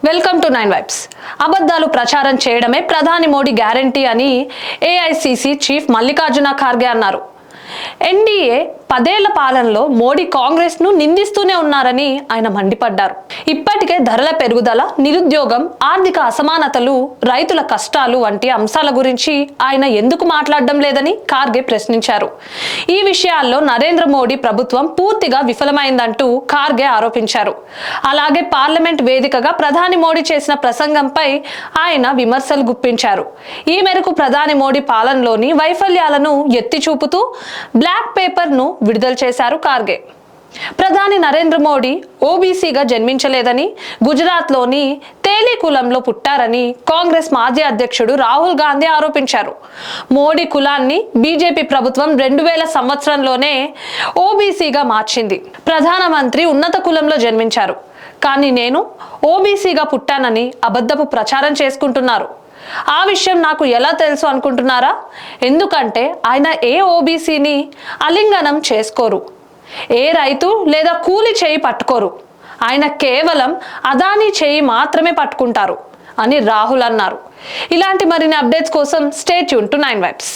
Welcome to 9 vibes. అబద్ధాలు ప్రచారం చేయడమే ప్రధాని మోడీ గ్యారంటీ అని ఏఐసిసి చీఫ్ మల్లికార్జున ఖార్గే అన్నారు. ఎన్డీఏ 10 ఏళ్ల పాలనలో మోడీ కాంగ్రెస్ ను నిందిస్తూనే ఉన్నారని ఆయన మండిపడ్డారు. ఇప్పటికే ధరల పెరుగుదల, నిరుద్యోగం, ఆర్థిక అసమానతలు, రైతుల కష్టాలు వంటి అంశాల గురించి ఆయన ఎందుకు మాట్లాడడం లేదని ఖార్గే ప్రశ్నించారు. ఈ విషయాల్లో నరేంద్ర మోడీ ప్రభుత్వం పూర్తిగా విఫలమైందంటూ ఖార్గే ఆరోపించారు. అలాగే పార్లమెంట్ వేదికగా ప్రధాని మోడీ చేసిన ప్రసంగంపై ఆయన విమర్శలు గుప్పించారు. ఈ మేరకు ప్రధాని మోడీ పాలనలోని వైఫల్యాలను ఎత్తి చూపుతూ బ్లాక్ పేపర్ ను విడుదల చేశారు ఖార్గే. ప్రధాని నరేంద్ర మోడీ ఓబీసీగా జన్మించలేదని, గుజరాత్లోని తేలి కులంలో పుట్టారని కాంగ్రెస్ మాజీ అధ్యక్షుడు రాహుల్ గాంధీ ఆరోపించారు. మోడీ కులాన్ని బీజేపీ ప్రభుత్వం 2000 సంవత్సరంలోనే ఓబీసీగా మార్చింది. ప్రధానమంత్రి ఉన్నత కులంలో జన్మించారు, కానీ నేను ఓబీసీగా పుట్టానని అబద్ధపు ప్రచారం చేసుకుంటున్నారు. ఆ విషయం నాకు ఎలా తెలుసు అనుకుంటున్నారా? ఎందుకంటే ఆయన ఏ ఓబీసీని ఆలింగనం చేసుకోరు, ఏ రైతు లేదా కూలి చేయి పట్టుకోరు. ఆయన కేవలం అదానీ చేయి మాత్రమే పట్టుకుంటారు అని రాహుల్ అన్నారు. ఇలాంటి మరిన్ని అప్డేట్స్ కోసం స్టే ట్యూన్ టు 9 వైబ్స్.